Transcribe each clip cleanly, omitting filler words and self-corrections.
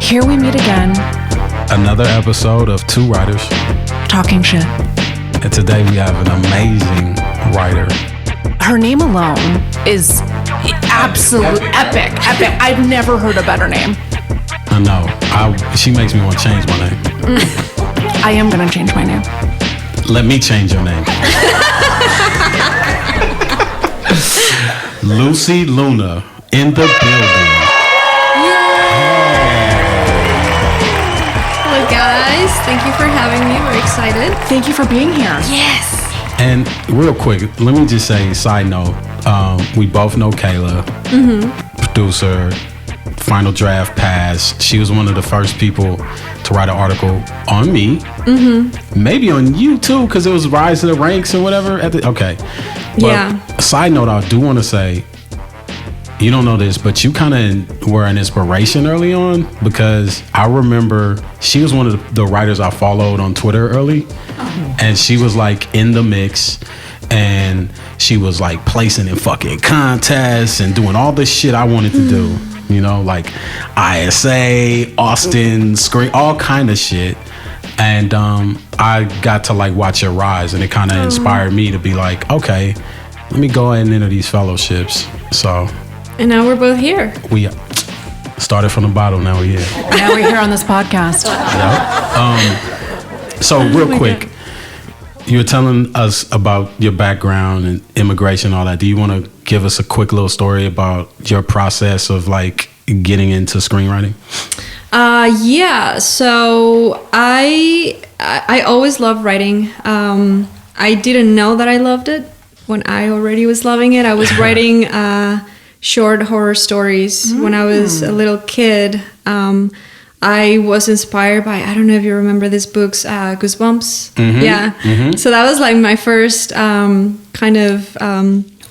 Here we meet again. Another episode of Two Writers Talking Shit. And today we have an amazing writer. Her name alone is absolute epic. I've never heard a better name. I know. She makes me want to change my name. I am going to change my name. Let me change your name. Lucy Luna in the building. Hello, guys. Thank you for having me. We're excited. Thank you for being here. Yes. And real quick, let me just say, side note, we both know Kayla, producer, Final Draft Pass. She was one of the first people to write an article on me. Maybe on you too, because it was Rise to the Ranks or whatever. Okay. But Yeah. Side note, I do want to say, you don't know this, but you kind of were an inspiration early on, because I remember she was one of the writers I followed on Twitter early. And she was like in the mix, and she was like placing in fucking contests and doing all this shit I wanted to do, you know, like ISA, Austin, Screen, all kind of shit. And I got to like watch her rise, and it kind of inspired me to be like, okay, let me go ahead and enter these fellowships. So, And now we're both here. we started from the bottom, now we're here. Now we're here on this podcast. So real quick, you were telling us about your background and immigration, all that. Do you want to give us a quick little story about your process of like getting into screenwriting? Yeah. So I always loved writing. I didn't know that I loved it when I already was loving it. I was writing short horror stories when I was a little kid. I was inspired by, I don't know if you remember these books, Goosebumps. Yeah. So that was like my first kind of...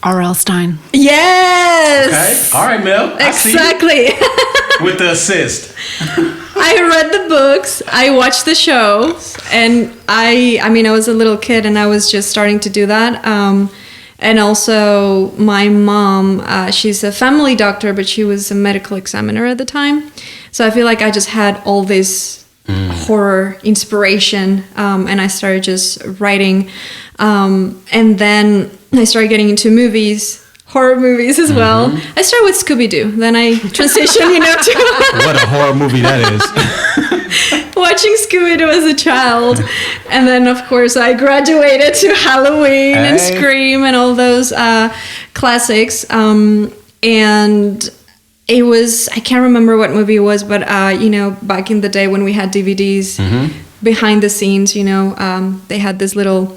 R.L. Stein. Yes! Okay. All right, Mel. Exactly. With the assist. I read the books, I watched the shows, and I mean, I was a little kid and I was just starting to do that. And also my mom, she's a family doctor, but she was a medical examiner at the time. So I feel like I just had all this horror inspiration, and I started just writing. And then I started getting into movies, horror movies as well. I started with Scooby-Doo. Then I transitioned, to What a horror movie that is. watching Scooby-Doo as a child. And then, of course, I graduated to Halloween and Scream and all those classics. And it was, I can't remember what movie it was, but, back in the day when we had DVDs, behind the scenes, they had this little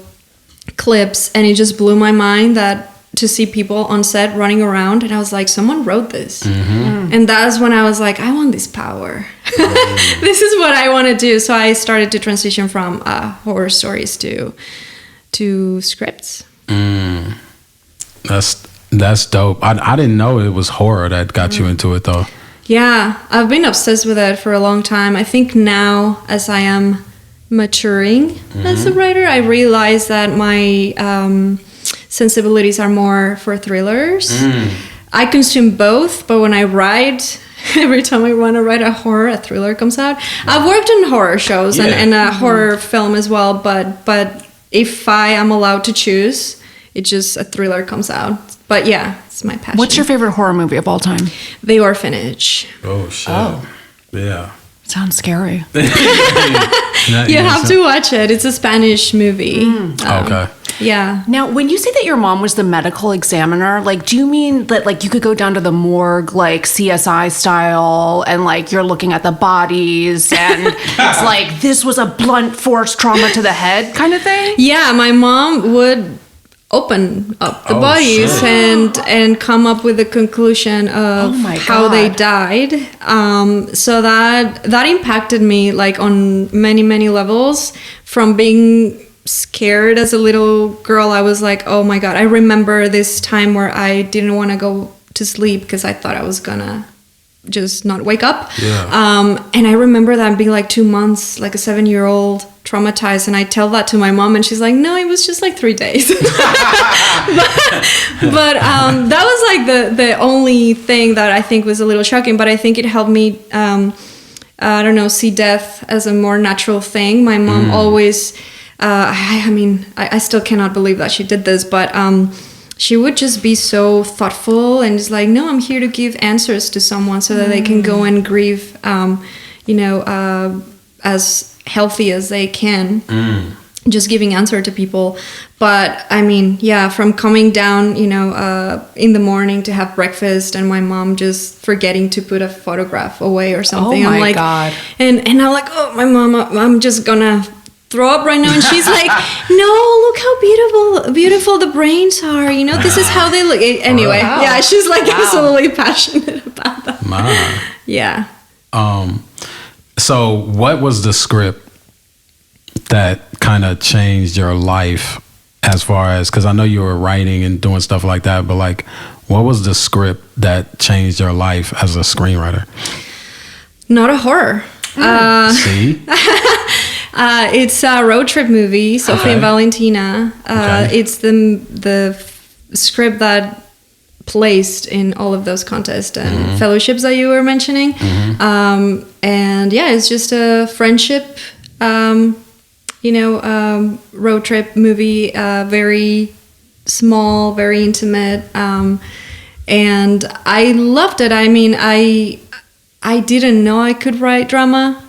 clips, and it just blew my mind that to see people on set running around, and I was like, someone wrote this. And that's when I was like, I want this power. This is what I want to do. So I started to transition from horror stories to scripts. That's dope. I didn't know it was horror that got you into it though. Yeah, I've been obsessed with it for a long time. I think now, as I am maturing as a writer, I realize that my sensibilities are more for thrillers. I consume both, but when I write, every time I want to write a horror, a thriller comes out. I've worked in horror shows and a horror film as well, but if I am allowed to choose, it just a thriller comes out. But yeah, it's my passion. What's your favorite horror movie of all time? The Orphanage. Oh shit. Oh. Yeah. Sounds scary. You have to watch it. It's a Spanish movie. Okay. Yeah. Now, when you say that your mom was the medical examiner, like, do you mean that, like, you could go down to the morgue, like, CSI style, and, like, you're looking at the bodies, and it's like, this was a blunt force trauma to the head kind of thing? Yeah, my mom would open up the bodies and come up with a conclusion of how they died. So that impacted me, like, on many levels. From being scared as a little girl, I was like, oh my God. I remember this time where I didn't want to go to sleep because I thought I was gonna just not wake up. And I remember that being like 2 months, like a 7-year-old, traumatized, and I tell that to my mom, and she's like, no, it was just like 3 days. but that was like the only thing that I think was a little shocking, but I think it helped me I don't know, see death as a more natural thing. My mom always, I still cannot believe that she did this, but she would just be so thoughtful and just like, no, I'm here to give answers to someone so that they can go and grieve, as healthy as they can. Just giving answer to people. But I mean, yeah, from coming down, in the morning to have breakfast and my mom just forgetting to put a photograph away or something. Oh my I'm like, God. And I'm like, oh, my mom, I'm just gonna throw up right now. And she's like, no, look how beautiful the brains are. This is how they look. Anyway, Wow. yeah, she's like absolutely passionate about that. My. Yeah. So what was the script that kind of changed your life as far as, because I know you were writing and doing stuff like that, but like, what was the script that changed your life as a screenwriter? Not a horror. See? It's a road trip movie, Sophie and Valentina. It's the script that placed in all of those contests and fellowships that you were mentioning. And yeah, it's just a friendship, road trip movie, very small, very intimate. And I loved it. I mean, I didn't know I could write drama,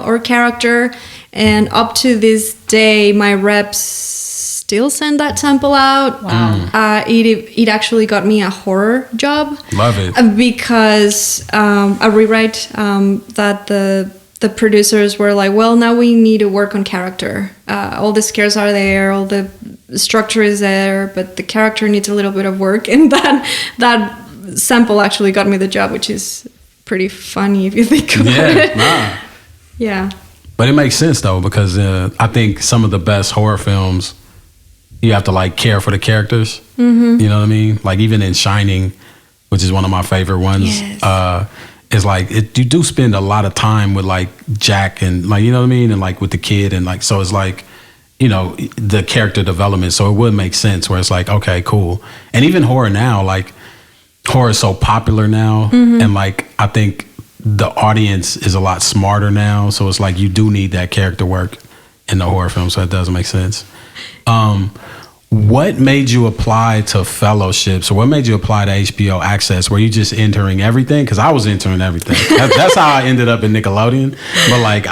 or character. And up to this day, my reps still send that sample out. Wow. It actually got me a horror job. Love it. Because a rewrite that the producers were like, well, now we need to work on character. All the scares are there, all the structure is there, but the character needs a little bit of work. And that sample actually got me the job, which is pretty funny if you think about it. Nah. Yeah. But it makes sense though, because I think some of the best horror films, you have to like care for the characters. You know what I mean? Like even in Shining, which is one of my favorite ones. Yes. It's like you do spend a lot of time with like Jack and like, you know what I mean? And like with the kid and like, so it's like, the character development. So it would make sense where it's like, okay, cool. And even horror now, like horror is so popular now. And like, I think the audience is a lot smarter now. So it's like, you do need that character work in the horror film. So it does make sense. What made you apply to fellowships, or what made you apply to HBO Access? Were you just entering everything? Because I was entering everything. That's how I ended up in Nickelodeon. But like,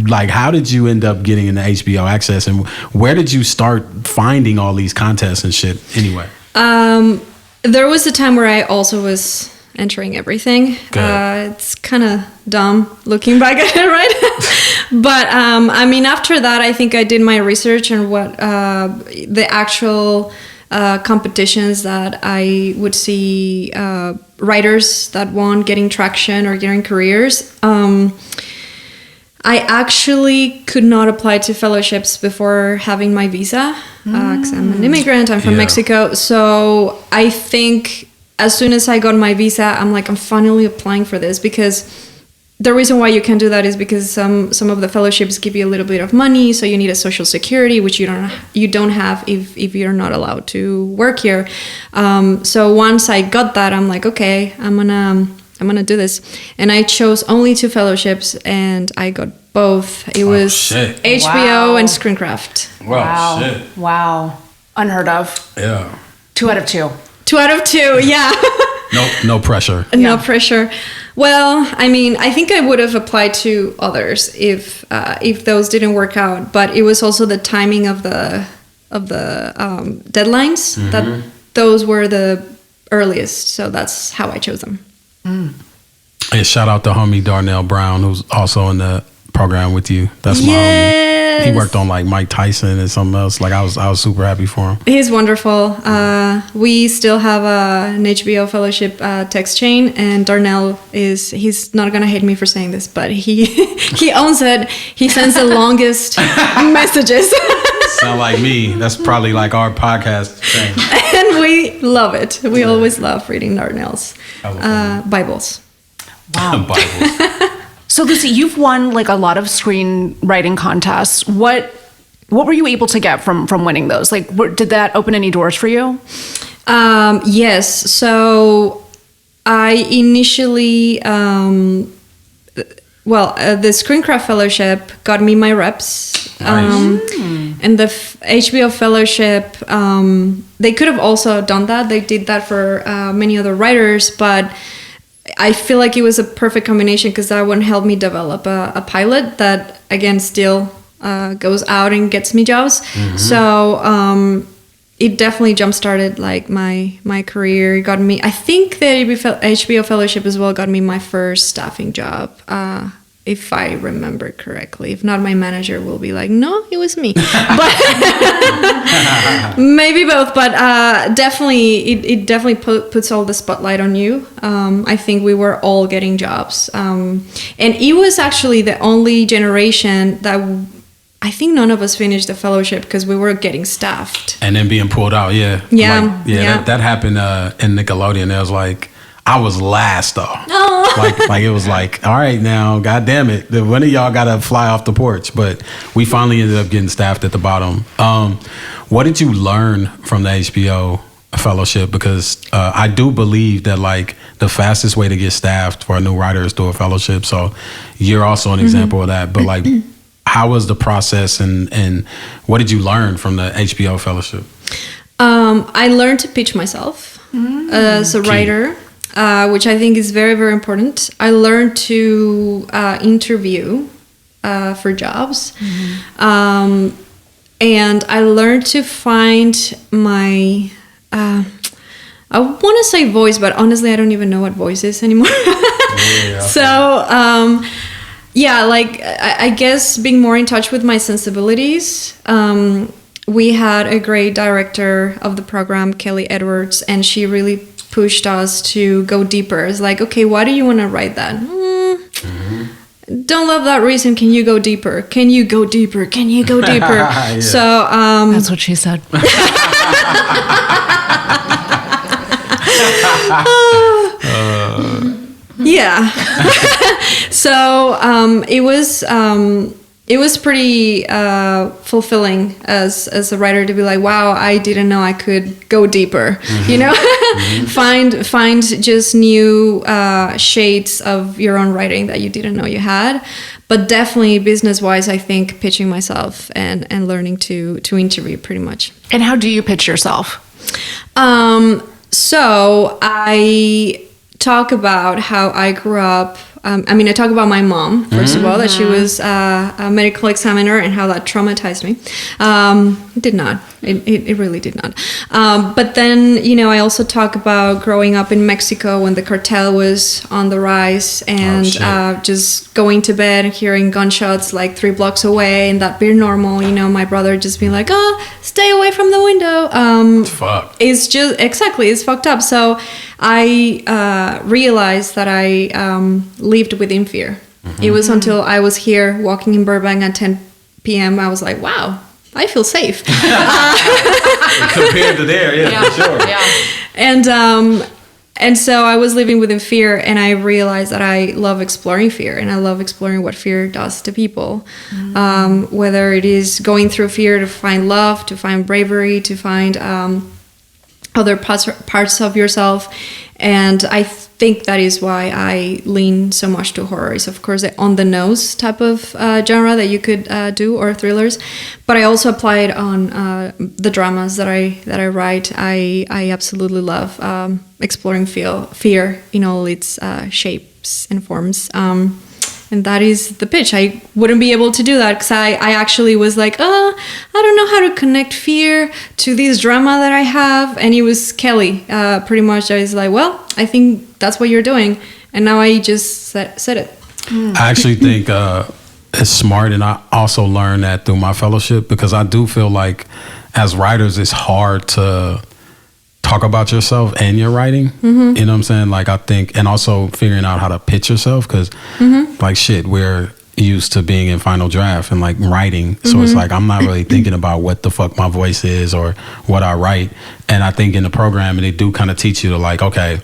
like, how did you end up getting into HBO Access, and where did you start finding all these contests and shit? Anyway, there was a time where I also was entering everything. It's kind of dumb looking back at it, right? But I mean, after that, I think I did my research on what the actual competitions that I would see writers that want getting traction or getting careers. I actually could not apply to fellowships before having my visa because I'm an immigrant. I'm from Mexico. So I think as soon as I got my visa, I'm like, I'm finally applying for this, because the reason why you can do that is because some of the fellowships give you a little bit of money, so you need a social security, which you don't have if you're not allowed to work here. So once I got that, I'm like, okay, I'm gonna do this, and I chose only 2 fellowships, and I got both. It was HBO and Screencraft. wow, shit, Wow. Unheard of. yeah. 2 out of 2. 2 out of 2, yeah. No pressure. No pressure. Well, I mean, I think I would have applied to others if those didn't work out. But it was also the timing of the deadlines that those were the earliest. So that's how I chose them. And shout out to homie Darnell Brown, who's also in the program with you. That's my homie. He worked on like Mike Tyson and something else. Like I was super happy for him. He's wonderful. We still have an HBO Fellowship text chain, and Darnell he's not gonna hate me for saying this, but he owns it. He sends the longest messages. Sound like me. That's probably like our podcast thing. And we love it. We always love reading Darnell's Bibles. Wow. Bibles. So Lucy, you've won like a lot of screenwriting contests. What were you able to get from winning those? Like, did that open any doors for you? Yes. So I initially the Screencraft Fellowship got me my reps. And the HBO Fellowship, they could have also done that. They did that for many other writers, but I feel like it was a perfect combination because that one helped me develop a pilot that, again, still goes out and gets me jobs. So it definitely jump-started like my career. It got me, I think the HBO Fellowship as well got me my first staffing job, if I remember correctly. If not, my manager will be like, no, it was me. But maybe both. But definitely, it definitely puts all the spotlight on you. I think we were all getting jobs. And it was actually the only generation that I think none of us finished the fellowship because we were getting staffed. And then being pulled out, Yeah. That happened in Nickelodeon. It was like, I was last though. Like it was like, all right now, God damn it. One of y'all got to fly off the porch. But we finally ended up getting staffed at the bottom. What did you learn from the HBO fellowship? Because I do believe that like the fastest way to get staffed for a new writer is through a fellowship. So you're also an example of that. But like, how was the process and what did you learn from the HBO fellowship? I learned to pitch myself as a writer, which I think is very, very important. I learned to interview for jobs. And I learned to find my, I want to say voice, but honestly, I don't even know what voice is anymore. So, like, I guess being more in touch with my sensibilities. We had a great director of the program, Kelly Edwards, and she really pushed us to go deeper. It's like, okay, why do you want to write that? Don't love that reason. Can you go deeper? Can you go deeper? Can you go deeper? Yeah. So that's what she said. Yeah. So it was pretty fulfilling as a writer to be like, wow, I didn't know I could go deeper. You know, find just new shades of your own writing that you didn't know you had. But definitely business wise, I think pitching myself and learning to interview pretty much. And how do you pitch yourself? So I talk about how I grew up. I talk about my mom, first of all, that she was a medical examiner and how that traumatized me. It did not. It really did not. But then, I also talk about growing up in Mexico when the cartel was on the rise and just going to bed and hearing gunshots like 3 blocks away and that being normal. My brother just being like, oh, stay away from the window. Fuck. It's just, exactly, it's fucked up. So I realized that I lived within fear. It was until I was here walking in Burbank at 10 p.m. I was like, wow, I feel safe. Compared to there, for sure. Yeah. And so I was living within fear, and I realized that I love exploring fear, and I love exploring what fear does to people. Whether it is going through fear to find love, to find bravery, to find other parts of yourself. And I think that is why I lean so much to horror. It's of course the on-the-nose type of genre that you could do, or thrillers. But I also apply it on the dramas that I write. I absolutely love exploring fear in all its shapes and forms. And that is the pitch. I wouldn't be able to do that because I actually was like, I don't know how to connect fear to this drama that I have. And it was Kelly. Pretty much I was like, well, I think that's what you're doing. And now I just said it. I actually think it's smart. And I also learned that through my fellowship because I do feel like as writers, it's hard to talk about yourself and your writing. You know what I'm saying? Like I think, and also figuring out how to pitch yourself because like shit, we're used to being in final draft and like writing. So it's like, I'm not really thinking about what the fuck my voice is or what I write. And I think in the program, they do kind of teach you to like, okay,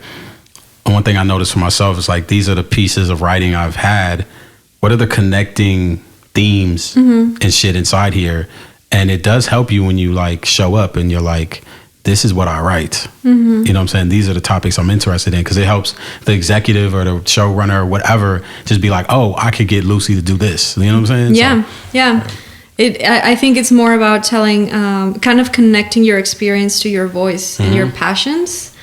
one thing I noticed for myself is like, these are the pieces of writing I've had. What are the connecting themes and shit inside here? And it does help you when you like show up and you're like, this is what I write. You know what I'm saying? These are the topics I'm interested in, because it helps the executive or the showrunner or whatever just be like, oh, I could get Lucy to do this. You know what I'm saying? Yeah, yeah. I think it's more about telling, kind of connecting your experience to your voice and your passions.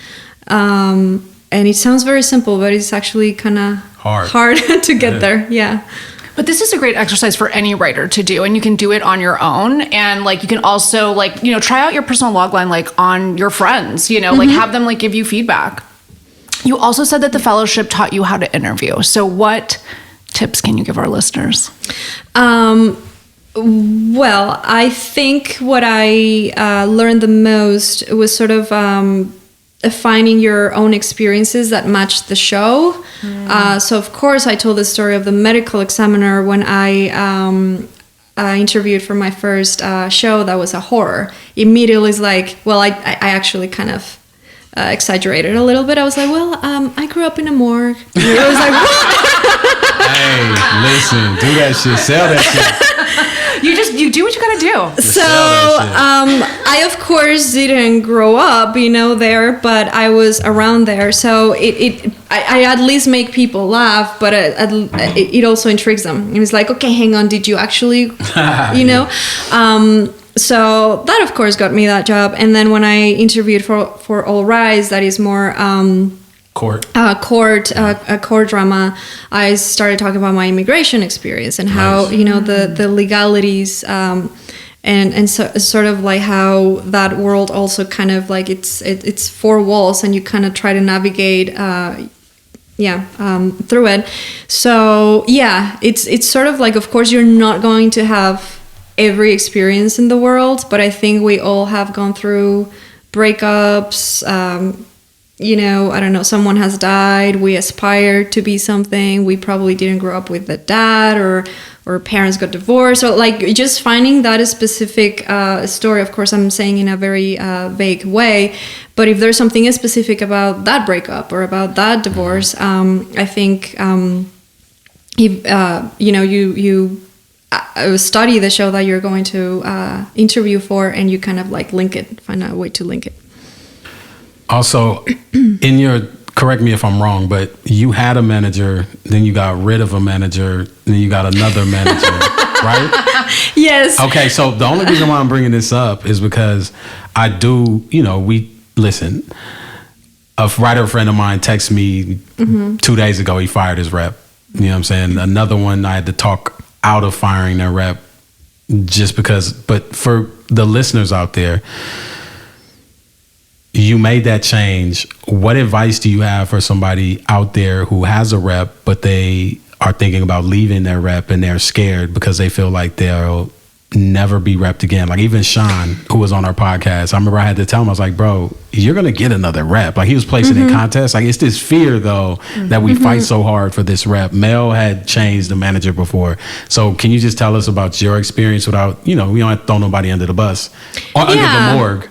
And it sounds very simple, but it's actually kind of hard to get there. Yeah. But this is a great exercise for any writer to do, and you can do it on your own. And like, you can also like, you know, try out your personal logline, like on your friends, you know, like have them like give you feedback. You also said that the fellowship taught you how to interview. So what tips can you give our listeners? Well, I think what I learned the most was sort of finding your own experiences that matched the show. So of course I told the story of the medical examiner when I interviewed for my first show that was a horror. Immediately it's like, well, I actually kind of exaggerated a little bit. I was like, well, I grew up in a morgue. And it was like, what? Hey, listen, do that shit, sell that shit. You do what you gotta do. So I of course didn't grow up, you know, there, but I was around there. So I at least make people laugh, but it also intrigues them. And it's like, okay, hang on, did you actually, you know? So that of course got me that job. And then when I interviewed for All Rise, that is more court drama, I started talking about my immigration experience and how, you know, the legalities, and so sort of like how that world also kind of like it's four walls and you kind of try to navigate through it. So yeah, it's sort of like, of course you're not going to have every experience in the world, but I think we all have gone through breakups, you know, I don't know, someone has died, we aspire to be something, we probably didn't grow up with a dad, or parents got divorced, or like just finding that a specific story. Of course, I'm saying in a very vague way, but if there's something specific about that breakup or about that divorce, I think if you know, you study the show that you're going to interview for, and you kind of like link it, find a way to link it. Also, correct me if I'm wrong, but you had a manager, then you got rid of a manager, then you got another manager, right? Yes. Okay, so the only reason why I'm bringing this up is because I do, you know, listen, a writer friend of mine texted me 2 days ago, he fired his rep. You know what I'm saying? Another one, I had to talk out of firing their rep just because, but for the listeners out there, you made that change. What advice do you have for somebody out there who has a rep, but they are thinking about leaving their rep and they're scared because they feel like they'll never be repped again? Like even Sean, who was on our podcast, I remember I had to tell him, I was like, bro, you're going to get another rep. Like he was placing in contests. Like it's this fear though, that we fight so hard for this rep. Mel had changed the manager before. So can you just tell us about your experience without, you know, we don't have to throw nobody under the bus or under the morgue.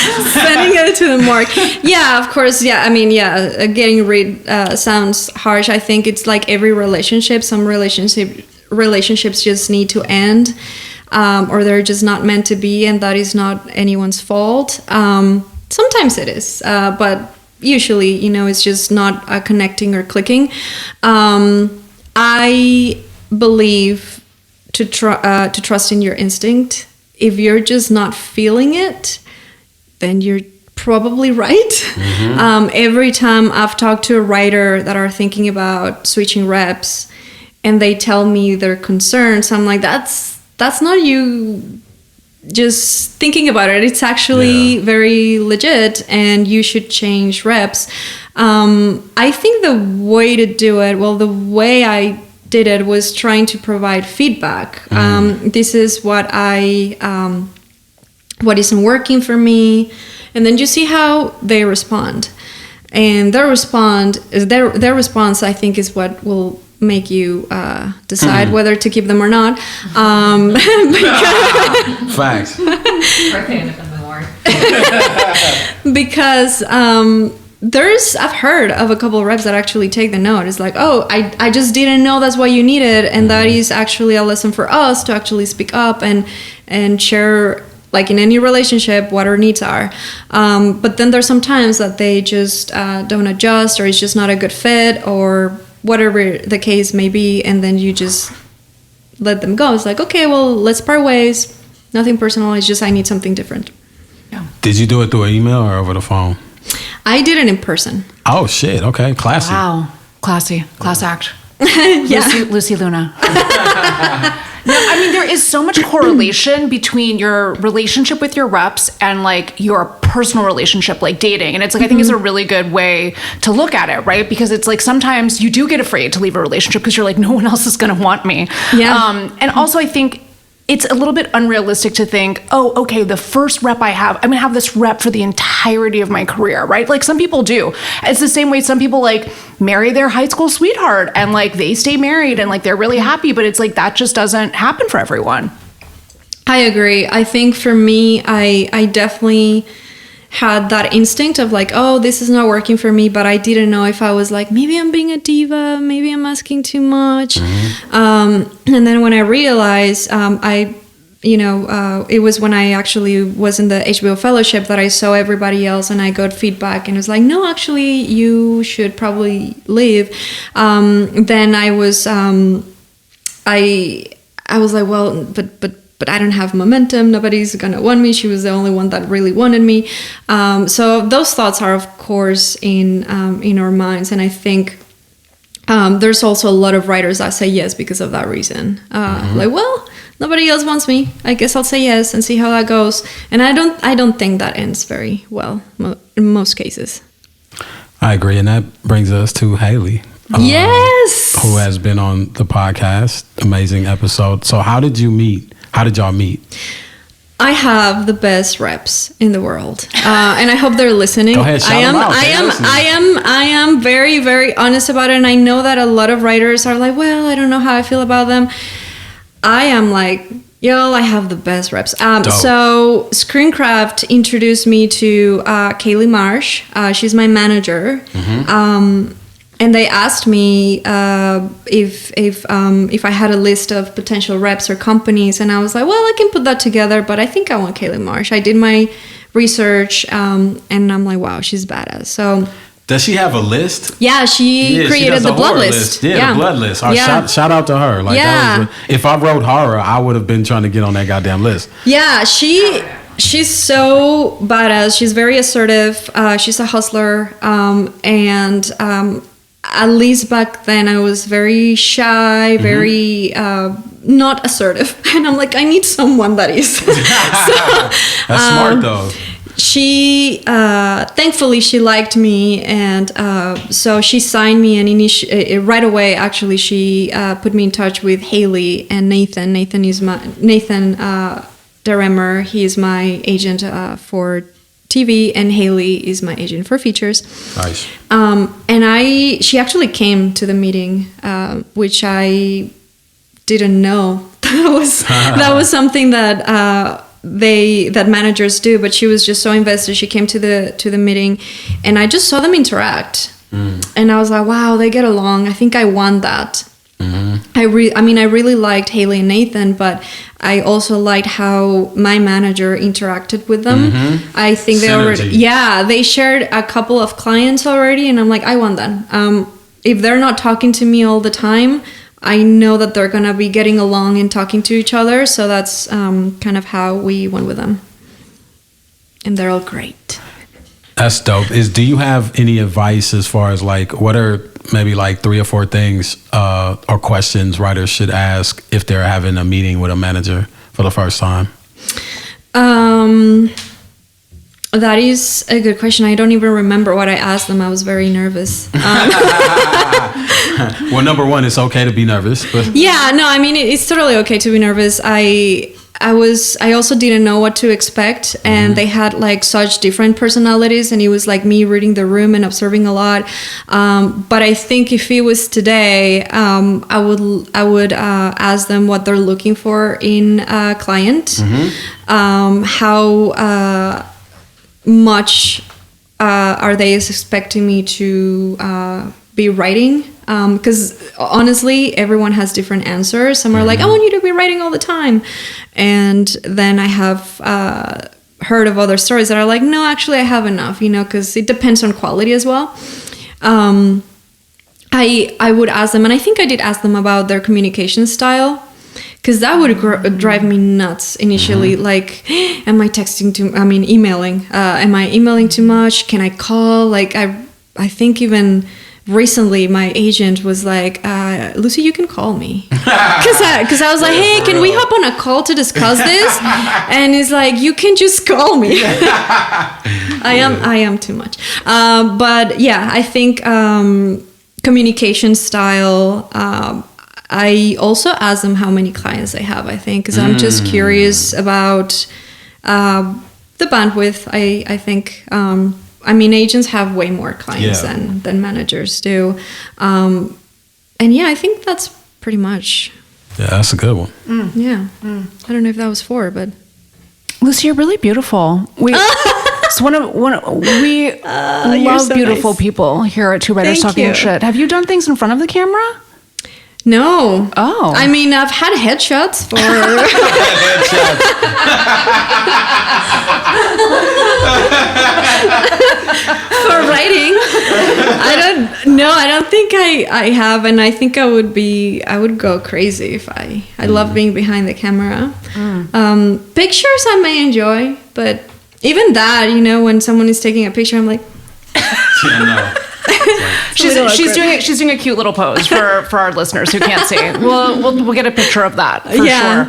Sending it to the morgue. Yeah, of course. Yeah, I mean, yeah, getting rid sounds harsh. I think it's like every relationship. Some relationships just need to end, or they're just not meant to be, and that is not anyone's fault. Sometimes it is, but usually, you know, it's just not connecting or clicking. I believe to trust in your instinct. If you're just not feeling it, then you're probably right. Every time I've talked to a writer that are thinking about switching reps and they tell me their concerns, I'm like, that's not you just thinking about it. It's actually very legit and you should change reps. I think the way to do it, well, the way I did it was trying to provide feedback. This is what what isn't working for me, and then you see how they respond, and their response I think is what will make you decide whether to keep them or not. Facts. Because I've heard of a couple of reps that actually take the note. It's like, oh, I just didn't know that's what you needed, and that is actually a lesson for us to actually speak up and share like in any relationship, what our needs are. But then there's some times that they just don't adjust, or it's just not a good fit, or whatever the case may be, and then you just let them go. It's like, okay, well, let's part ways. Nothing personal. It's just I need something different. Yeah. Did you do it through an email or over the phone? I did it in person. Oh shit! Okay, classy. Wow. Classy. Class act. Yeah. Lucy Luna. No, I mean, there is so much correlation between your relationship with your reps and like your personal relationship, like dating. And it's like, I think it's a really good way to look at it, right? Because it's like sometimes you do get afraid to leave a relationship because you're like, no one else is going to want me. Yeah. And also I think it's a little bit unrealistic to think, oh, okay, the first rep I have, I'm gonna have this rep for the entirety of my career, right? Like some people do. It's the same way some people like marry their high school sweetheart and like they stay married and like they're really happy, but it's like that just doesn't happen for everyone. I agree. I think for me, I definitely had that instinct of like, oh, this is not working for me, but I didn't know if I was like, maybe I'm being a diva, maybe I'm asking too much. And then when I realized, it was when I actually was in the HBO Fellowship that I saw everybody else and I got feedback and it was like, no, actually, you should probably leave. Then I was like, well, but I don't have momentum. Nobody's gonna want me. She was the only one that really wanted me. So those thoughts are, of course, in our minds, and I think there's also a lot of writers that say yes because of that reason. Like, well, nobody else wants me. I guess I'll say yes and see how that goes. And I don't think that ends very well in most cases. I agree, and that brings us to Haley. Yes, who has been on the podcast. Amazing episode. So how did you meet? How did y'all meet? I have the best reps in the world, and I hope they're listening. Go ahead, shout them out. I am very, very honest about it, and I know that a lot of writers are like, well, I don't know how I feel about them. I am like, yo, I have the best reps. So Screencraft introduced me to Kaylee Marsh. She's my manager. And they asked me if I had a list of potential reps or companies, and I was like, well, I can put that together, but I think I want Kaylee Marsh. I did my research, and I'm like, wow, she's badass. So, does she have a list? Yeah, she created the blood list. Yeah, the blood list. Shout out to her. Like, if I wrote horror, I would have been trying to get on that goddamn list. Yeah, she's so badass. She's very assertive. She's a hustler, and at least back then I was very shy, very not assertive. And I'm like, I need someone that is. That's smart though. She, thankfully she liked me. And so she signed me, and right away, actually, she put me in touch with Haley and Nathan. Nathan Deremer. He is my agent for TV, and Haley is my agent for features. Nice. And she actually came to the meeting, which I didn't know. that was something that managers do. But she was just so invested. She came to the meeting, and I just saw them interact, and I was like, wow, they get along. I think I want that. I really liked Haley and Nathan, but I also liked how my manager interacted with them. I think they shared a couple of clients already, and I'm like, I want that. If they're not talking to me all the time, I know that they're gonna be getting along and talking to each other. So that's kind of how we went with them, and they're all great. That's dope. Do you have any advice as far as like what are maybe like 3 or 4 things or questions writers should ask if they're having a meeting with a manager for the first time? That is a good question. I don't even remember what I asked them. I was very nervous. Well, number one, it's okay to be nervous. But yeah, no, I mean, it's totally okay to be nervous. I also didn't know what to expect, and they had like such different personalities, and it was like me reading the room and observing a lot. But I think if it was today, I would ask them what they're looking for in a client, how much are they expecting me to be writing Because honestly, everyone has different answers. Some are like, I want you to be writing all the time. And then I have heard of other stories that are like, no, actually I have enough, because it depends on quality as well. I would ask them, and I think I did ask them about their communication style, because that would drive me nuts initially. Like, am I emailing? Am I emailing too much? Can I call? Like, I think even recently my agent was like, Lucy, you can call me. Because I was like, hey, can we hop on a call to discuss this? And he's like, you can just call me. I am too much. But yeah, I think communication style, I also ask them how many clients they have, I think, because I'm just curious about the bandwidth. I think, agents have way more clients than managers do. And yeah, I think that's pretty much. Yeah, that's a good one. Yeah. I don't know if that was 4, but. Lucy, you're really beautiful. We love so beautiful nice. people here at Two Writers Thank Talking you. Shit. Have you done things in front of the camera? No. Oh. I've had headshots for. For writing. I don't think I have, and I think I would go crazy if I love being behind the camera. Pictures I may enjoy, but even that, when someone is taking a picture, I'm like, She's doing a cute little pose for our listeners who can't see. We'll get a picture of that for sure.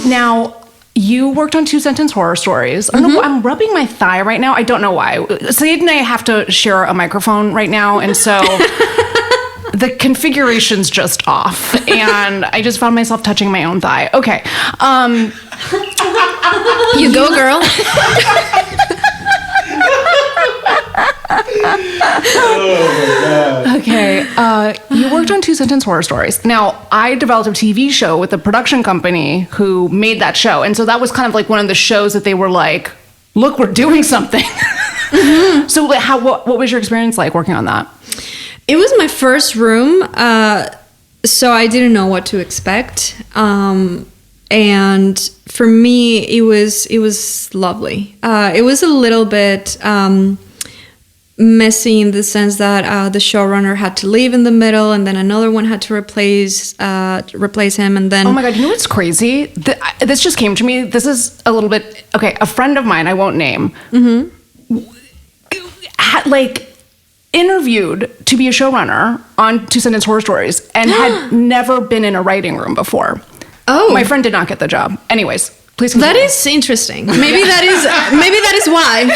Now, you worked on 2-sentence horror stories. I'm rubbing my thigh right now. I don't know why. Saeed and I have to share a microphone right now, and so the configuration's just off, and I just found myself touching my own thigh. Okay. you go, girl. Okay, you worked on 2-sentence horror stories. Now, I developed a TV show with a production company who made that show, and so that was kind of like one of the shows that they were like, "Look, we're doing something." So, what was your experience like working on that? It was my first room, so I didn't know what to expect. And for me, it was lovely. It was a little bit messy in the sense that the showrunner had to leave in the middle, and then another one had to replace him, and then. Oh my God! You know what's crazy? This just came to me. This is a little bit okay. A friend of mine, I won't name, had interviewed to be a showrunner on 2-sentence horror stories and had never been in a writing room before. Oh, my friend did not get the job. Anyways, please continue. That is interesting. Maybe that is why.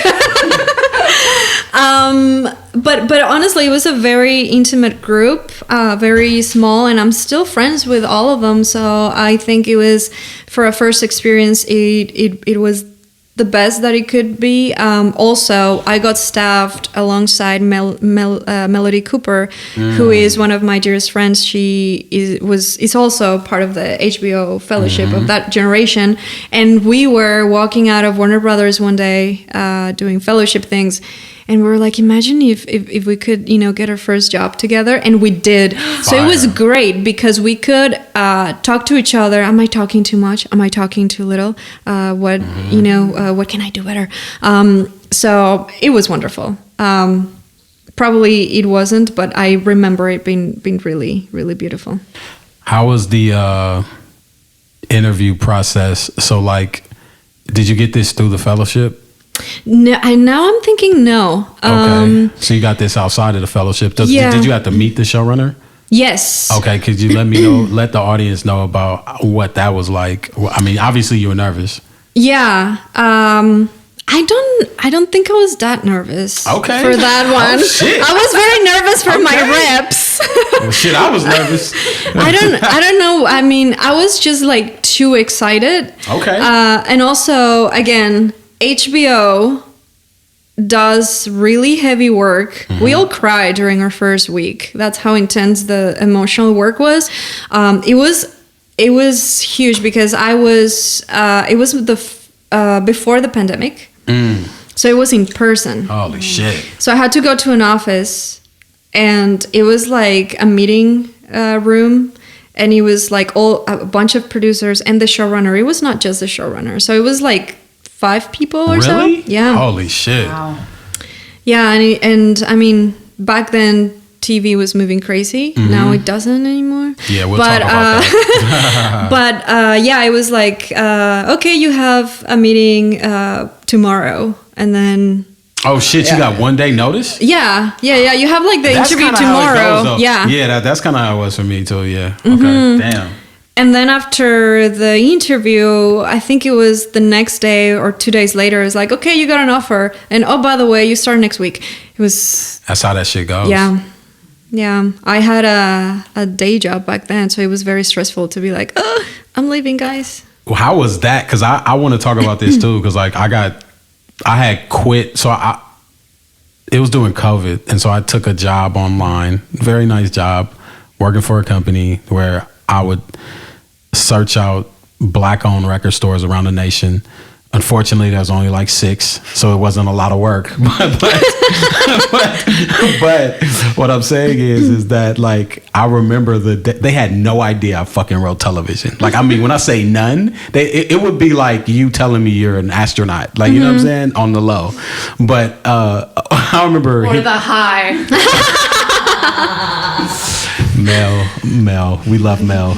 But honestly, it was a very intimate group, very small, and I'm still friends with all of them. So I think it was, for a first experience, it was the best that it could be. Also, I got staffed alongside Melody Cooper, who is one of my dearest friends. She is also part of the HBO Fellowship of that generation. And we were walking out of Warner Brothers one day doing fellowship things. And we were like, imagine if we could, get our first job together. And we did. So it was great because we could talk to each other. Am I talking too much? Am I talking too little? What can I do better? So it was wonderful. Probably it wasn't, but I remember it being really, really beautiful. How was the interview process? So, did you get this through the fellowship? No, now I'm thinking no. Okay. So you got this outside of the fellowship. Did you have to meet the showrunner? Yes. Okay. Could you let the audience know about what that was like? I mean, obviously you were nervous. Yeah. I don't think I was that nervous. Okay. For that one. Oh, shit. I was very nervous for my reps. Well, shit, I was nervous. I don't know. I mean, I was just too excited. Okay. And also, again, HBO does really heavy work. We all cried during our first week. That's how intense the emotional work was. It was huge because it was before the pandemic. So it was in person. Holy shit. So I had to go to an office, and it was like a meeting room, and it was like a bunch of producers and the showrunner. It was not just the showrunner, so it was like 5 people or so. Really? Yeah. Holy shit. Wow. Yeah, and I mean, back then TV was moving crazy. Now it doesn't anymore. Yeah, we'll talk about that. But yeah, it was like, okay, you have a meeting tomorrow, and then Oh shit, you got 1 day notice? yeah, you have like the That's interview kinda how it tomorrow. goes, though. Yeah. Yeah, that's kind of how it was for me too. Yeah. Okay. Damn. And then after the interview, I think it was the next day or 2 days later, it's like, okay, you got an offer. And oh, by the way, you start next week. It was... That's how that shit goes. Yeah. Yeah. I had a day job back then, so it was very stressful to be like, oh, I'm leaving, guys. Well, how was that? Because I want to talk about this too. Because like I had quit. So it was during COVID. And so I took a job online, very nice job, working for a company where I would search out Black-owned record stores around the nation. Unfortunately, there was only like 6, so it wasn't a lot of work. But what I'm saying is that like I remember they had no idea I fucking wrote television. Like I mean, when I say none, it would be like you telling me you're an astronaut. Like you know what I'm saying on the low. But I remember Or the high. Mel, we love Mel.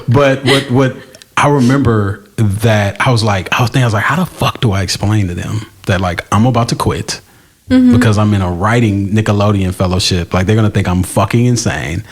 But what I remember that I was like, how the fuck do I explain to them that like I'm about to quit because I'm in a writing Nickelodeon fellowship? Like they're gonna think I'm fucking insane.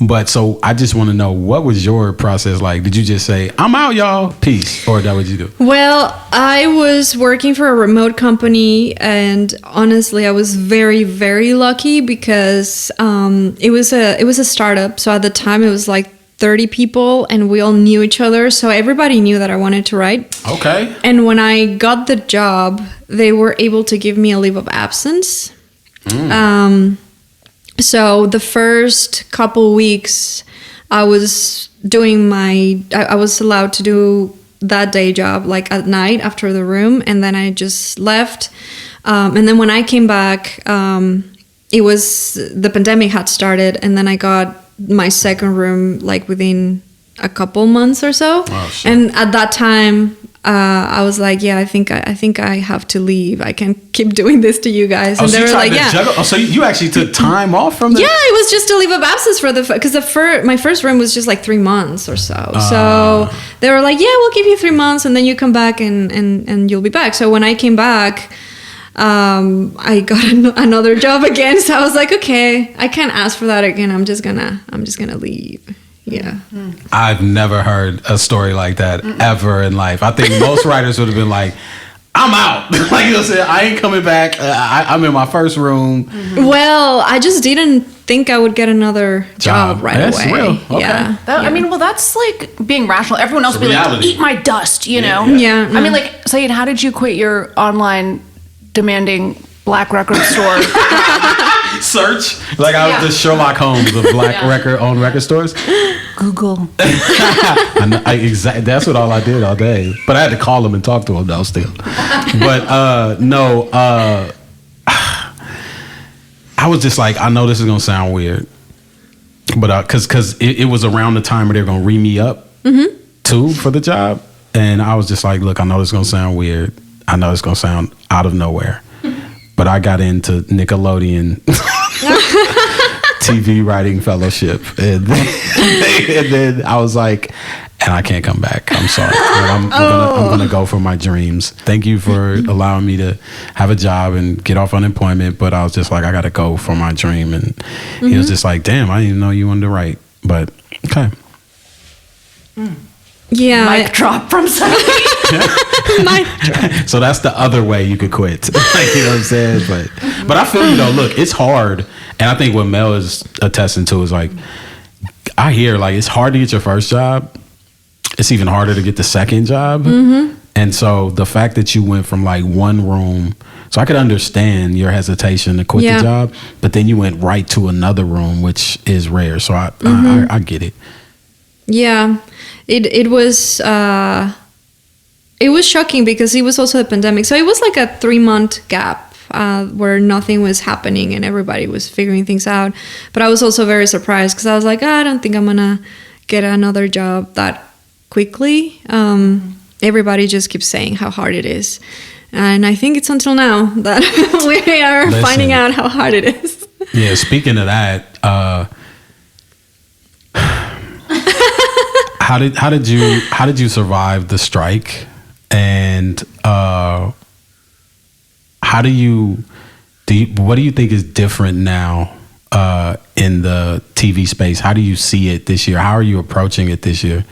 But so I just want to know, what was your process like? Did you just say, I'm out, y'all, peace, or that what you do? Well, I was working for a remote company, and honestly, I was very, very lucky because it was a startup. So at the time, it was like 30 people, and we all knew each other. So everybody knew that I wanted to write. Okay. And when I got the job, they were able to give me a leave of absence. So the first couple weeks, I was doing I was allowed to do that day job like at night after the room, and then I just left. And then when I came back, it was the pandemic had started, and then I got my second room like within a couple months or so. Oh, shit. And at that time, I was like, yeah, I think I have to leave. I can't keep doing this to you guys. And so they you were tried like, to yeah. juggle? Oh, so you actually took time off from the... Yeah, it was just a leave of absence for because my first room was just like 3 months or so. So they were like, yeah, we'll give you 3 months, and then you come back and you'll be back. So when I came back, I got another job again. So I was like, okay, I can't ask for that again. I'm just gonna leave. Yeah. I've never heard a story like that ever in life. I think most writers would have been like, I'm out. Like you said, I ain't coming back. I'm in my first room. Well, I just didn't think I would get another job right That's away. real. Okay. Yeah. I mean, well, that's like being rational. Everyone else would be like, reality. eat my dust, you know? Yeah. I mean, like, Sayed, how did you quit your online demanding Black record store? Search? Like I was the Sherlock Holmes of Black record stores. Google. That's what all I did all day. But I had to call them and talk to them though still. But no, I was just like, I know this is gonna sound weird, but because it was around the time where they're gonna re me up too for the job, and I was just like, look, I know this is gonna sound weird. I know it's gonna sound out of nowhere, but I got into Nickelodeon TV Writing Fellowship, and then I was like, and I can't come back. I'm sorry. I'm gonna go for my dreams. Thank you for allowing me to have a job and get off unemployment, but I was just like, I gotta go for my dream. And he was just like, damn, I didn't even know you wanted to write, but okay. Yeah. Mic drop from somebody. So that's the other way you could quit. Like, you know what I'm saying? But I feel you though. Look, it's hard, and I think what Mel is attesting to is like, I hear like it's hard to get your first job. It's even harder to get the second job. And so the fact that you went from like one room, so I could understand your hesitation to quit the job, but then you went right to another room, which is rare. So I get it. Yeah, it was shocking because it was also a pandemic. So it was like a 3-month gap where nothing was happening and everybody was figuring things out. But I was also very surprised because I was like, I don't think I'm gonna get another job that quickly. Everybody just keeps saying how hard it is. And I think it's until now that we are finding out how hard it is. Yeah, speaking of that, how did you survive the strike? And what do you think is different now in the TV space? How do you see it this year? How are you approaching it this year?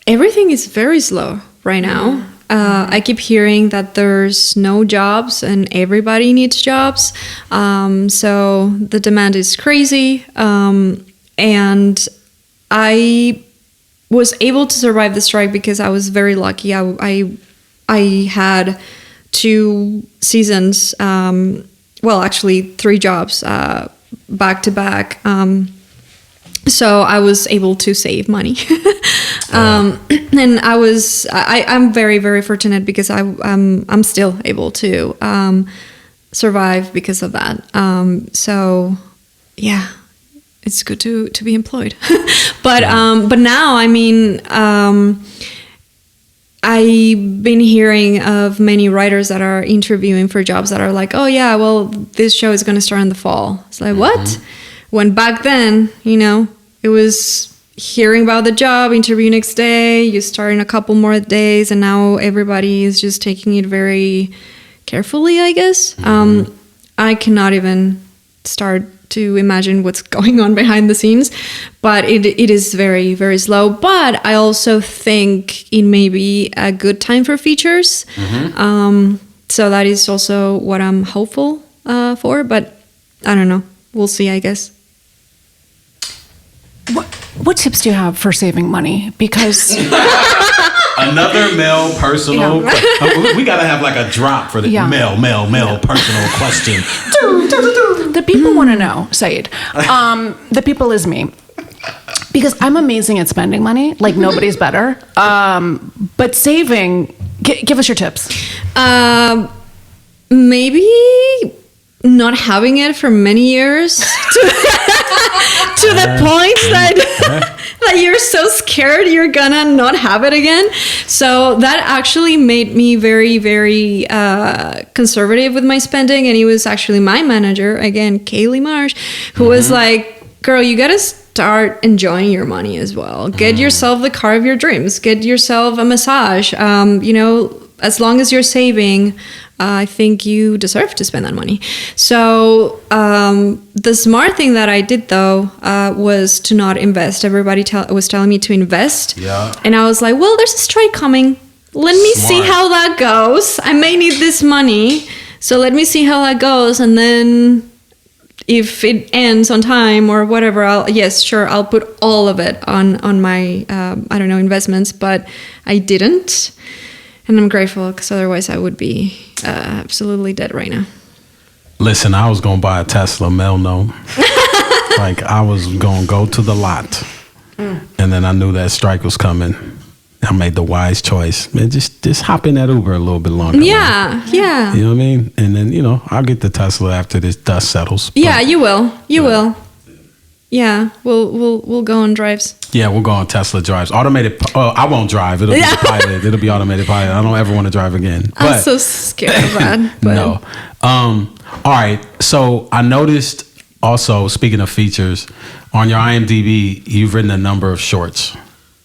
Everything is very slow right now. I keep hearing that there's no jobs and everybody needs jobs. So the demand is crazy. And I was able to survive the strike because I was very lucky. I had 2 seasons, actually 3 jobs back to back. So I was able to save money. And I'm very, very fortunate because I'm still able to survive because of that. So yeah, it's good to be employed. But now, I mean, I've been hearing of many writers that are interviewing for jobs that are like, oh yeah, well, this show is going to start in the fall. It's like, what? When back then, it was hearing about the job, interview next day, you start in a couple more days, and now everybody is just taking it very carefully, I guess. I cannot even start to imagine what's going on behind the scenes, but it is very, very slow. But I also think it may be a good time for features. So that is also what I'm hopeful for, but I don't know. We'll see, I guess. What tips do you have for saving money? Because another male personal. We gotta have like a drop for the male personal question. The people want to know, Saeed. The people is me. Because I'm amazing at spending money, like nobody's better. But saving, give us your tips. Maybe not having it for many years to the point that you're so scared you're gonna not have it again. So that actually made me very, very conservative with my spending. And he was actually my manager, again, Kaylee Marsh, who was like, girl, you gotta start enjoying your money as well. Get yourself the car of your dreams. Get yourself a massage. As long as you're saving, I think you deserve to spend that money. So the smart thing that I did, though, was to not invest. Everybody was telling me to invest. Yeah. And I was like, well, there's a strike coming. Let me see how that goes. I may need this money. So let me see how that goes. And then if it ends on time or whatever, I'll put all of it on my, investments. But I didn't. And I'm grateful because otherwise I would be absolutely dead right now. Listen, I was going to buy a Tesla, Mel, no. Like I was going to go to the lot. And then I knew that strike was coming. I made the wise choice. Man, just hop in that Uber a little bit longer. Yeah, man. Yeah. You know what I mean? And then, I'll get the Tesla after this dust settles. Yeah, you will. You will. Yeah, we'll go on drives. Yeah, we'll go on Tesla drives. Automated. I won't drive. It'll be pilot. It'll be automated pilot. I don't ever want to drive again. I'm so scared of that. But. No. All right. So I noticed also, speaking of features, on your IMDb, you've written a number of shorts,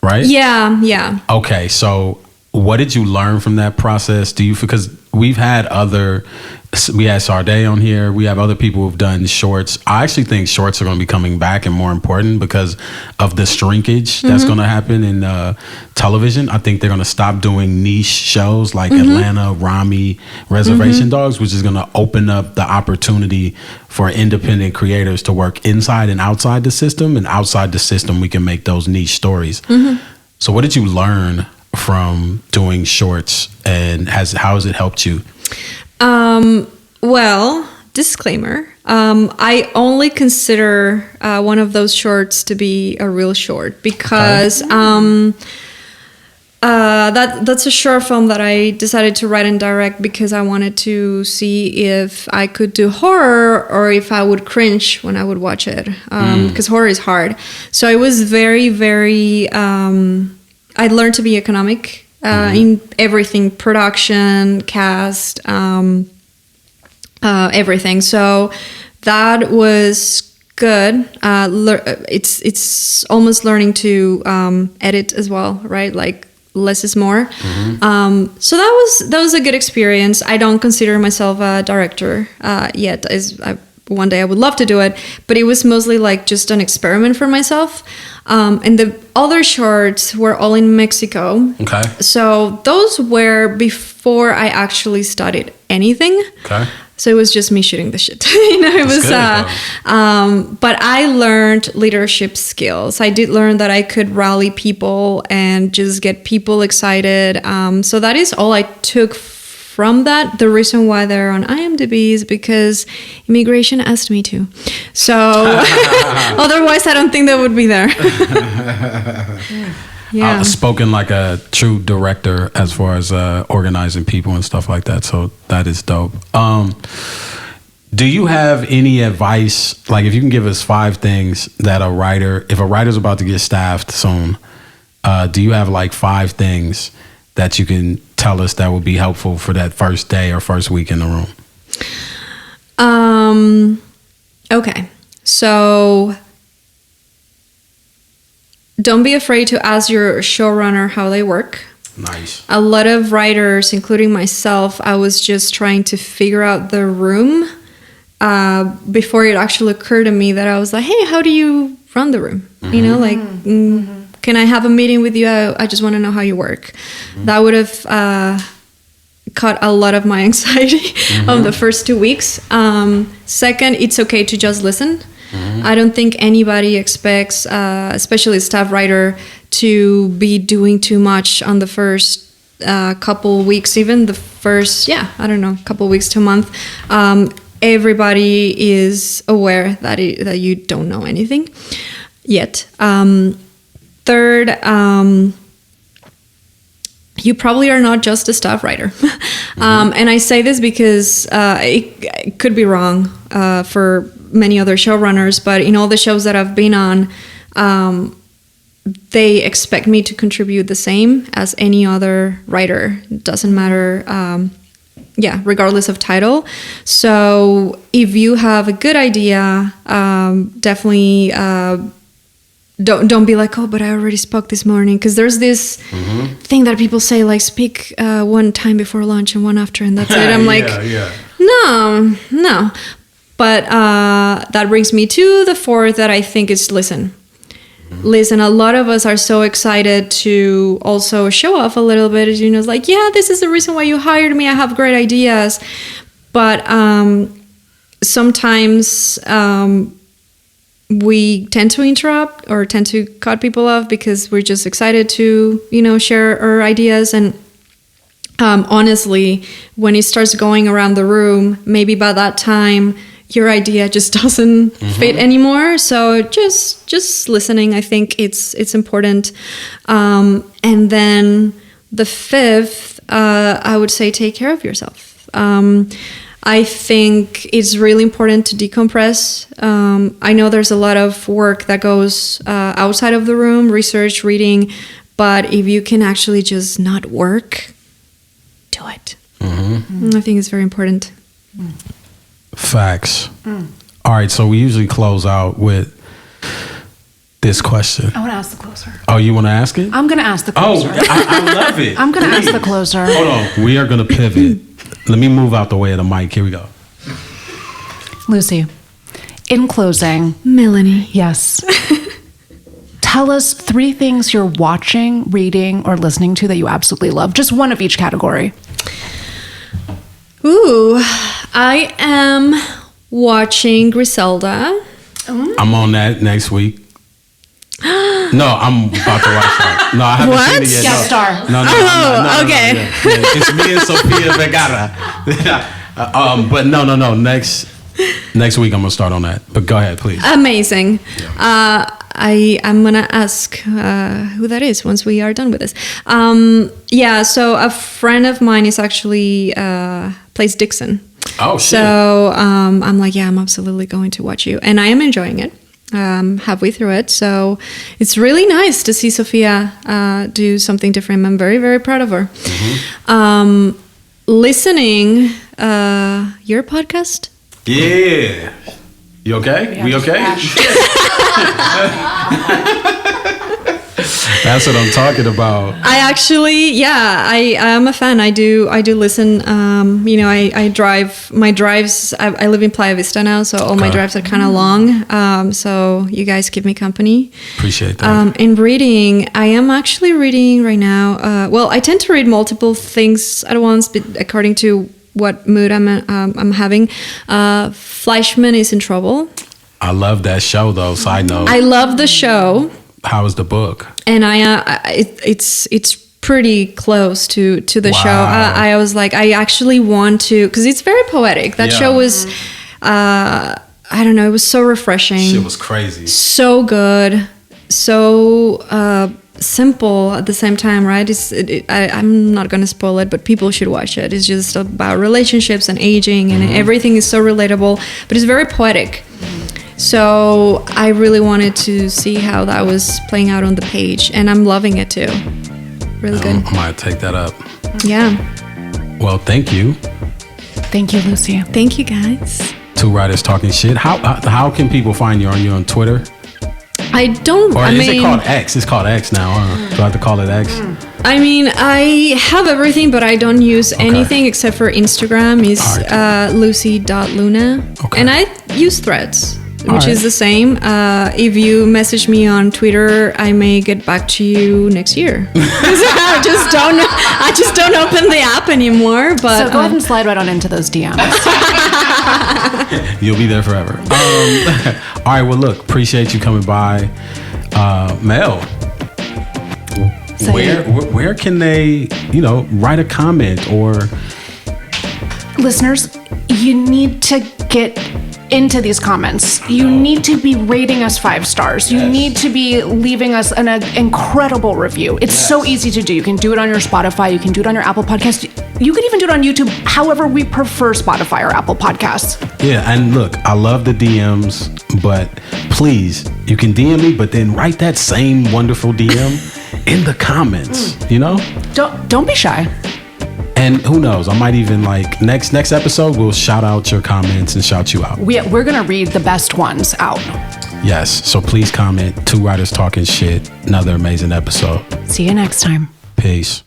right? Yeah. Okay. So what did you learn from that process? Because we had Sade on here. We have other people who've done shorts. I actually think shorts are going to be coming back and more important because of the shrinkage that's going to happen in television. I think they're going to stop doing niche shows like Atlanta, Rami, Reservation Dogs, which is going to open up the opportunity for independent creators to work inside and outside the system. And outside the system, we can make those niche stories. So what did you learn from doing shorts, and how has it helped you? Well, disclaimer, I only consider one of those shorts to be a real short because that's a short film that I decided to write and direct because I wanted to see if I could do horror or if I would cringe when I would watch it, because horror is hard. So it was very, very. I learned to be economic in everything: production, cast, everything. So that was good. It's almost learning to edit as well, right? Like less is more. So that was a good experience. I don't consider myself a director yet. One day I would love to do it, but it was mostly like just an experiment for myself. And the other shorts were all in Mexico. Okay. So those were before I actually studied anything. Okay. So it was just me shooting the shit. It was, but I learned leadership skills. I did learn that I could rally people and just get people excited. So that is all I took from that. The reason why they're on IMDb is because immigration asked me to. So otherwise, I don't think they would be there. Yeah. Spoken like a true director as far as organizing people and stuff like that. So that is dope. Do you have any advice? Like, if you can give us 5 things that if a writer's about to get staffed soon, do you have like 5 things that you can tell us that would be helpful for that first day or first week in the room? Okay. So don't be afraid to ask your showrunner how they work. Nice. A lot of writers, including myself, I was just trying to figure out the room before it actually occurred to me that I was like, hey, how do you run the room? You know, like, can I have a meeting with you? I just want to know how you work. That would have cut a lot of my anxiety of the first 2 weeks. Second, it's okay to just listen. I don't think anybody expects, especially a staff writer, to be doing too much on the first couple weeks, even the first, couple weeks to a month. Everybody is aware that you don't know anything yet. Third, you probably are not just a staff writer. And I say this because it could be wrong for many other showrunners, but in all the shows that I've been on, they expect me to contribute the same as any other writer. It doesn't matter, regardless of title. So if you have a good idea, definitely don't be like, oh, but I already spoke this morning. Because there's this thing that people say, like, speak one time before lunch and one after, and that's it. I'm like, no. But that brings me to the fourth that I think is listen. Listen, a lot of us are so excited to also show off a little bit. You know, it's like, yeah, this is the reason why you hired me. I have great ideas. But sometimes we tend to interrupt or tend to cut people off because we're just excited to, share our ideas. And honestly, when it starts going around the room, maybe by that time, your idea just doesn't fit anymore. So just listening, I think it's important. And then the fifth, I would say, take care of yourself. I think it's really important to decompress. I know there's a lot of work that goes outside of the room, research, reading, but if you can actually just not work, do it. I think it's very important. Facts. All right, so we usually close out with this question. I want to ask the closer. Oh, you want to ask it? I'm going to ask the closer. Oh, I love it. I'm going to ask the closer. Hold on. We are going to pivot. Let me move out the way of the mic. Here we go. Lucy, in closing. Melanie. Yes. Tell us 3 things you're watching, reading, or listening to that you absolutely love. Just one of each category. Ooh, I am watching Griselda. I'm on that next week. No, I'm about to watch that. No, I haven't seen it yet. Guest star. No, okay. No. Yeah. It's me and Sofia Vergara. But no. Next week I'm gonna start on that. But go ahead, please. Amazing. Yeah. I'm gonna ask who that is once we are done with this. So a friend of mine is actually plays Dixon. Oh, shit. So I'm like, yeah, I'm absolutely going to watch you, and I am enjoying it. Halfway through it, so it's really nice to see Sophia do something different. I'm very, very proud of her. Listening your podcast. Yeah. You okay? We okay? That's what I'm talking about. I actually, I am a fan. I do listen. I drive my drives. I live in Playa Vista now, so all my drives are kind of long. So you guys keep me company. Appreciate that. In reading, I am actually reading right now. I tend to read multiple things at once, but according to what mood I'm having. Fleischman is in Trouble. I love that show, though. Side note. I love the show. How is the book? And it's pretty close to the show. I was like, I actually want to, because it's very poetic. That show was, I don't know, it was so refreshing. Shit was crazy. So good. So simple at the same time, right? I'm not going to spoil it, but people should watch it. It's just about relationships and aging, and everything is so relatable, but it's very poetic. So I really wanted to see how that was playing out on the page, and I'm loving it too. Really good. I might take that up. Yeah. Well, thank you. Thank you, Lucy. Thank you, guys. Two Writers Talking Shit. How can people find you? Are you on Twitter? I don't. Or is it called X? It's called X now. Huh? Do I have to call it X? I mean, I have everything, but I don't use anything except for Instagram. Is lucy.luna. Okay. And I use Threads, which is the same. If you message me on Twitter, I may get back to you next year. I just don't open the app anymore. But so go ahead and slide right on into those DMs. You'll be there forever. All right. Well, look, appreciate you coming by. Mel, where can they, write a comment or? Listeners, you need to get into these comments. You need to be rating us 5 stars. You need to be leaving us an incredible review. It's so easy to do. You can do it on your Spotify. You can do it on your Apple Podcast. You can even do it on YouTube. However, we prefer Spotify or Apple Podcasts. Yeah, and look, I love the DMs, but please, you can DM me, but then write that same wonderful DM in the comments. Don't be shy. And who knows? I might even next episode we'll shout out your comments and shout you out. We're gonna read the best ones out. Yes. So please comment. Two Writers Talking Shit. Another amazing episode. See you next time. Peace.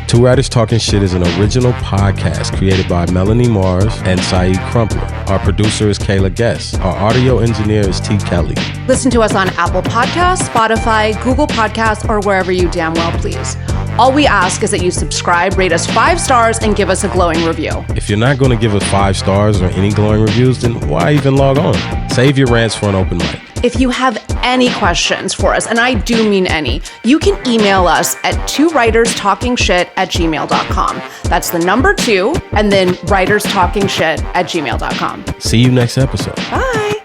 Two Writers Talking Shit is an original podcast created by Melanie Mars and Saeed Crumpler. Our producer is Kayla Guest. Our audio engineer is T. Kelly. Listen to us on Apple Podcasts, Spotify, Google Podcasts, or wherever you damn well please. All we ask is that you subscribe, rate us 5 stars, and give us a glowing review. If you're not going to give us 5 stars or any glowing reviews, then why even log on? Save your rants for an open mic. If you have any questions for us, and I do mean any, you can email us at twowriterstalkingshit@gmail.com. That's the number 2, and then writerstalkingshit@gmail.com. See you next episode. Bye.